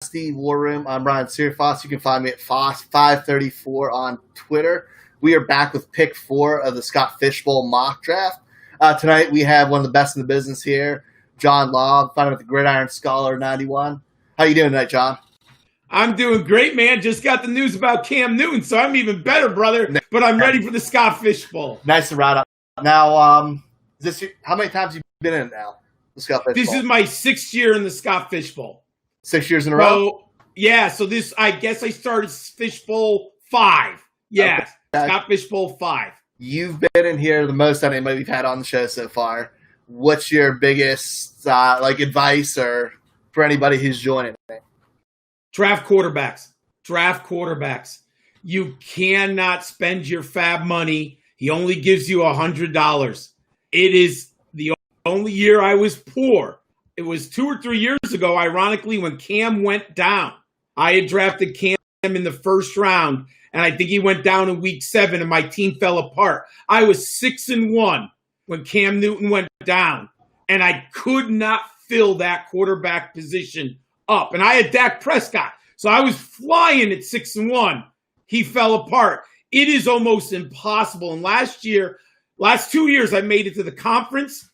Dynasty War Room. I'm Ryan Searfoss. You can find me at Foss534 on Twitter. We are back with pick 4 of the Scott Fishbowl mock draft. Tonight we have one of the best in the business here, JohnLaub, found with the GridionSchol91. How you doing tonight, John? I'm doing great, man. Just got the news about Cam Newton, so I'm even better, brother. But I'm ready for the Scott Fishbowl. Nice to ride up. Now, how many times have you been in it now? The Scott Fishbowl. This is my 6th year in the Scott Fishbowl. 6 years in a row? Yeah, so this, I guess I started Fishbowl 5. Yes, okay. Scott Fishbowl 5. You've been in here the most out of anybody we've had on the show so far. What's your biggest advice or for anybody who's joining? Draft quarterbacks. Draft quarterbacks. You cannot spend your fab money. He only gives you $100. It is the only year I was poor. It was 2 or 3 years ago, ironically, when Cam went down. I had drafted Cam in the first round, and I think he went down in week 7, and my team fell apart. I was 6-1 when Cam Newton went down, and I could not fill that quarterback position up. And I had Dak Prescott, so I was flying at 6-1. He fell apart. It is almost impossible. And last 2 years, I made it to the conference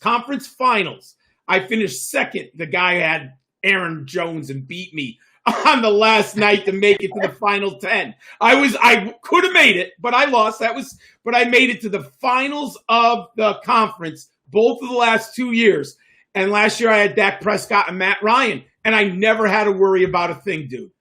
conference finals. I finished second. The guy had Aaron Jones and beat me on the last night to make it to the final 10. I could have made it, but I lost. But I made it to the finals of the conference both of the last 2 years. And last year I had Dak Prescott and Matt Ryan, and I never had to worry about a thing, dude.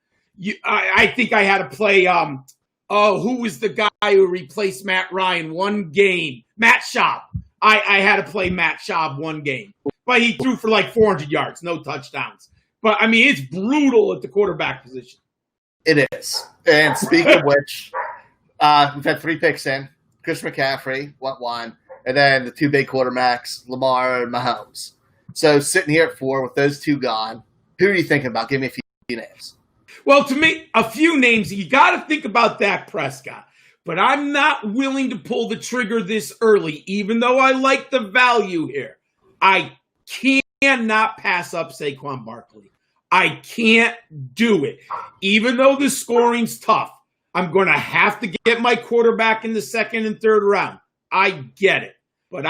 I think I had to play, who was the guy who replaced Matt Ryan one game? Matt Schaub. I had to play Matt Schaub one game. But he threw for like 400 yards, no touchdowns. But, I mean, it's brutal at the quarterback position. It is. And speaking of which, we've had 3 picks in. Chris McCaffrey went 1. And then the 2 big quarterbacks, Lamar and Mahomes. So sitting here at 4 with those 2 gone, who are you thinking about? Give me a few names. Well, to me, a few names. You got to think about Dak Prescott. But I'm not willing to pull the trigger this early, even though I like the value here. I cannot pass up Saquon Barkley. I can't do it. Even though the scoring's tough, I'm going to have to get my quarterback in the 2nd and 3rd round. I get it. But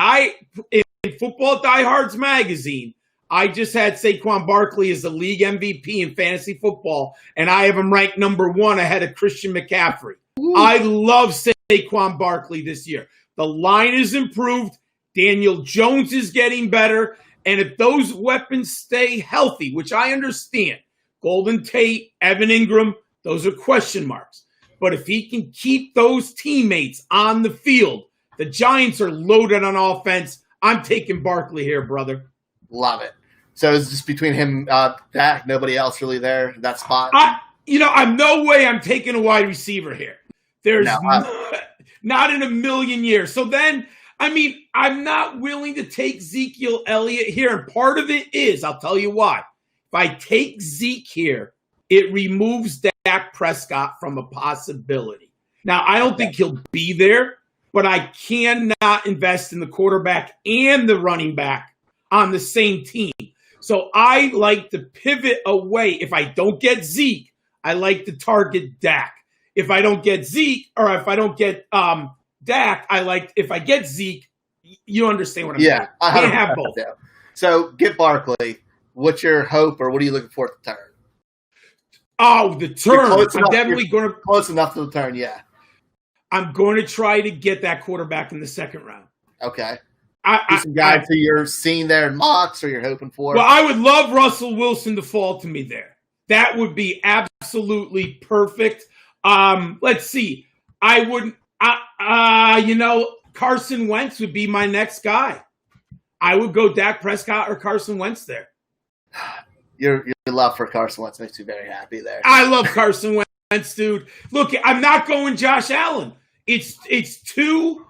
in Football Diehards magazine, I just had Saquon Barkley as the league MVP in fantasy football, and I have him ranked number 1 ahead of Christian McCaffrey. Ooh. I love Saquon Barkley this year. The line is improved. Daniel Jones is getting better. And if those weapons stay healthy, which I understand, Golden Tate, Evan Ingram, those are question marks. But if he can keep those teammates on the field, the Giants are loaded on offense. I'm taking Barkley here, brother. Love it. So it's just between him, Dak, nobody else really there, that spot? I'm no way I'm taking a wide receiver here. There's not in a million years. So then, I'm not willing to take Ezekiel Elliott here. And part of it is, I'll tell you why. If I take Zeke here, it removes Dak Prescott from a possibility. Now, I don't think he'll be there, but I cannot invest in the quarterback and the running back on the same team. So I like to pivot away. If I don't get Zeke, I like to target Dak. If I don't get Zeke, or if I don't get Dak, if I get Zeke, you understand what I'm saying. I can't have both. Yeah. So get Barkley. What's your hope, or what are you looking for at the turn? Oh, the turn. I'm definitely going to close enough to the turn. Yeah. I'm going to try to get that quarterback in the 2nd round. Okay. Some guys who you're seeing there in mocks, or you're hoping for. Well, I would love Russell Wilson to fall to me there. That would be absolutely perfect. Let's see. I wouldn't. Carson Wentz would be my next guy. I would go Dak Prescott or Carson Wentz there. Your love for Carson Wentz makes me very happy there. I love Carson Wentz, dude. Look, I'm not going Josh Allen. There's too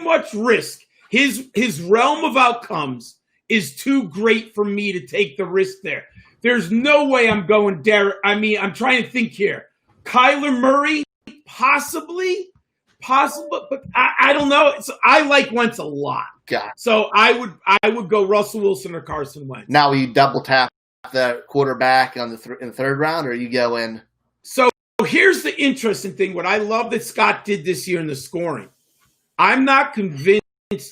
much risk. His realm of outcomes is too great for me to take the risk there. There's no way I'm going Derek. I'm trying to think here. Kyler Murray, possibly, but I don't know. So I like Wentz a lot. God. So I would go Russell Wilson or Carson Wentz. Now you double tap the quarterback in the third round, or are you going? So here's the interesting thing. What I love that Scott did this year in the scoring. I'm not convinced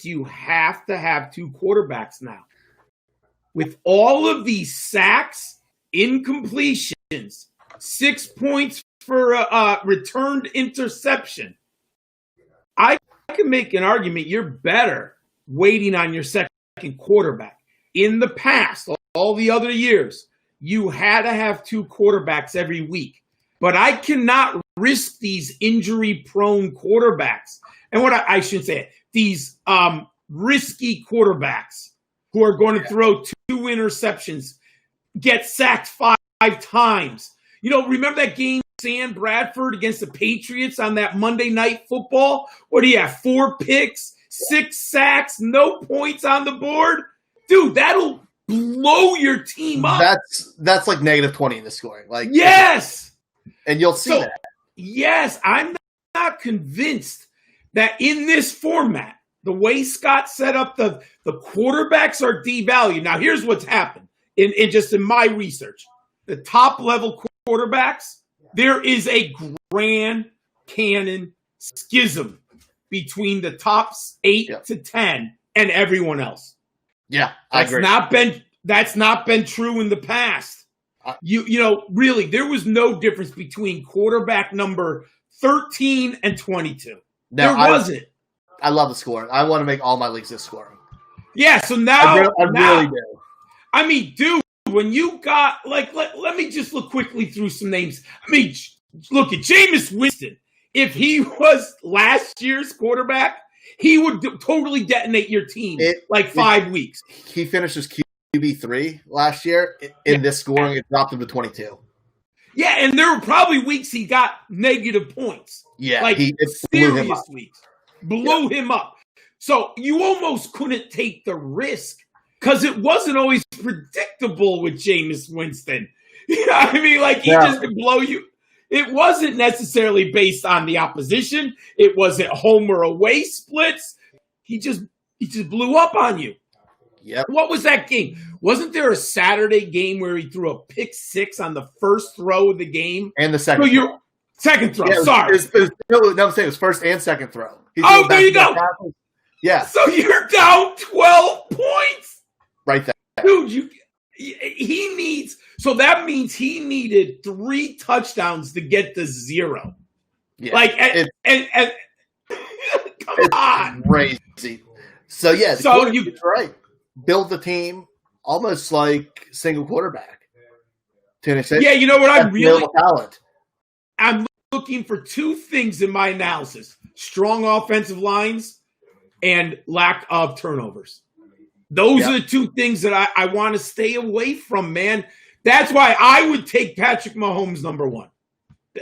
you have to have two quarterbacks now. With all of these sacks, incompletions, 6 points for a returned interception, I can make an argument you're better waiting on your second quarterback. In the past, all the other years, you had to have two quarterbacks every week. But I cannot risk these injury-prone quarterbacks. And what I shouldn't say it, these risky quarterbacks who are going to throw two interceptions, get sacked five times. You know, remember that game, Sam Bradford against the Patriots on that Monday Night Football? What do you have, 4 picks, 6 sacks, no points on the board? Dude, that'll blow your team up. That's like -20 in the scoring. Like, yes. And you'll see that. Yes, I'm not convinced that in this format, the way Scott set up the quarterbacks are devalued. Now, here's what's happened in my research. The top level quarterbacks, there is a Grand Canyon schism between the top 8 to 10 and everyone else. Yeah, I agree. That's not been true in the past. You know, really, there was no difference between quarterback number 13 and 22. There wasn't. I love the scoring. I want to make all my leagues this scoring. Yeah, so now I really do. I mean, dude, when you got let me just look quickly through some names. I mean, look at Jameis Winston. If he was last year's quarterback, he would totally detonate your team 5 weeks. He finishes QB3 last year. In this scoring, it dropped him to 22. Yeah, and there were probably weeks he got negative points. Yeah, serious weeks. Blew him up. So you almost couldn't take the risk because it wasn't always predictable with Jameis Winston. You know what I mean? Like, he just could blow you. It wasn't necessarily based on the opposition. It wasn't home or away splits. He just blew up on you. Yep. What was that game? Wasn't there a Saturday game where he threw a pick 6 on the first throw of the game? And the second throw. Second throw, I'm saying it was first and second throw. There you go. Yeah. So you're down 12 points. Right there. Dude, he needs – so that means he needed 3 touchdowns to get to 0. Yeah. Come on. Crazy. So, yeah, you're right. Build the team almost like single quarterback. Yeah, you know what talent. I'm looking for 2 things in my analysis: strong offensive lines and lack of turnovers. Those are the 2 things that I want to stay away from, man. That's why I would take Patrick Mahomes number 1.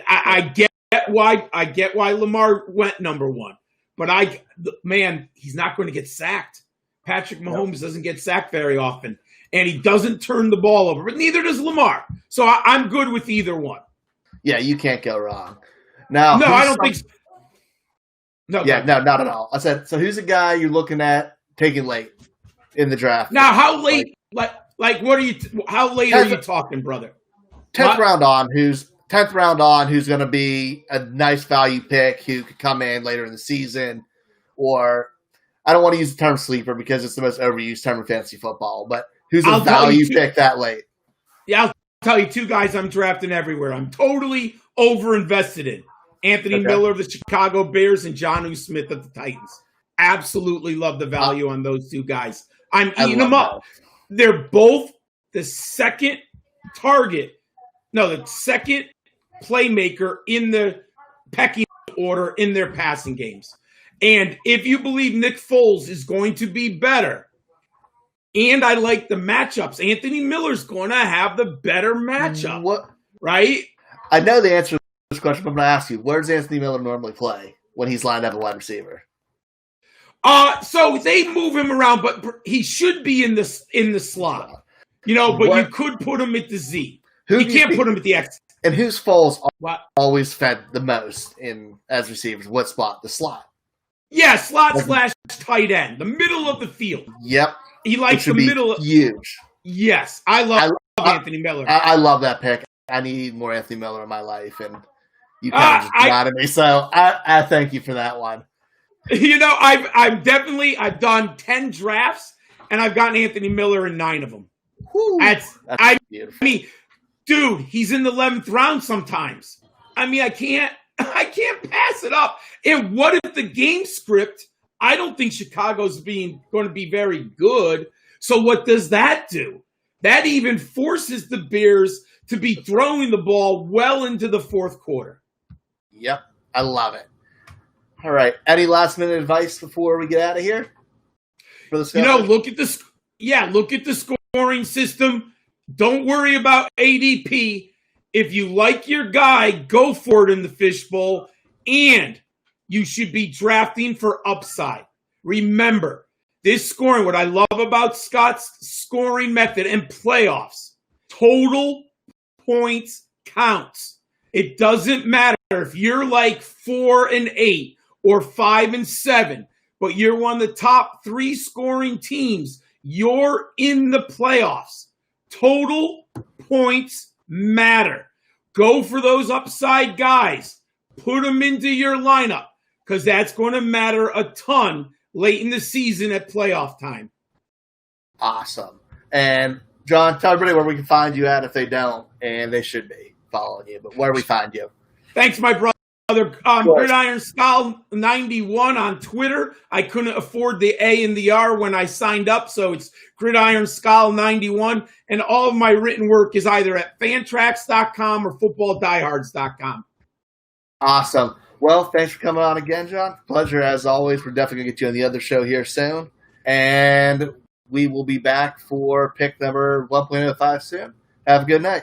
I get why Lamar went number 1, but he's not going to get sacked. Patrick Mahomes doesn't get sacked very often, and he doesn't turn the ball over, but neither does Lamar. So I'm good with either one. Yeah, you can't go wrong. Now, no, I don't think so. No, not at all. I said, so who's a guy you're looking at taking late in the draft? Now, how late? How late are you talking, brother? 10th round on. Who's going to be a nice value pick who could come in later in the season, or I don't want to use the term sleeper because it's the most overused term in fantasy football, but who's a value pick that late? Yeah, I'll tell you 2 guys I'm drafting everywhere. I'm totally over-invested in. Anthony Miller of the Chicago Bears and Jonnu Smith of the Titans. Absolutely love the value on those 2 guys. I'm eating them up. They're both the second playmaker in the pecking order in their passing games. And if you believe Nick Foles is going to be better, and I like the matchups, Anthony Miller's going to have the better matchup. Right? I know the answer to this question, but I'm going to ask you, where does Anthony Miller normally play when he's lined up a wide receiver? So they move him around, but he should be in the slot. But you could put him at the Z. You can't put him at the X. And who's Foles always fed the most as receivers? What spot? The slot. Yeah, slot / tight end, the middle of the field. Yep. He likes the middle. Huge. Yes, I love Anthony Miller. I love that pick. I need more Anthony Miller in my life, and you kind of just got me. So I thank you for that one. You know, I've done 10 drafts, and I've gotten Anthony Miller in 9 of them. Whew, that's beautiful. I mean, dude, he's in the 11th round sometimes. I mean, I can't pass it up. And what if the game script? I don't think Chicago's going to be very good. So what does that do? That even forces the Bears to be throwing the ball well into the fourth quarter. Yep, I love it. All right, any last minute advice before we get out of here? For the look at the scoring system. Don't worry about ADP. If you like your guy, go for it in the fishbowl, and you should be drafting for upside. Remember, this scoring, what I love about Scott's scoring method and playoffs, total points counts. It doesn't matter if you're like 4-8 or 5-7, but you're one of the top 3 scoring teams. You're in the playoffs. Total points matter. Go for those upside guys. Put them into your lineup because that's going to matter a ton late in the season at playoff time. Awesome. And John, tell everybody where we can find you at if they don't, and they should be following you, but where do we find you? Thanks, my brother. GridionSchol91 on Twitter. I couldn't afford the A and the R when I signed up, so it's GridionSchol91. And all of my written work is either at fantrax.com or footballdiehards.com. Awesome. Well, thanks for coming on again, John. Pleasure as always. We're definitely going to get you on the other show here soon. And we will be back for pick number 1.05 soon. Have a good night.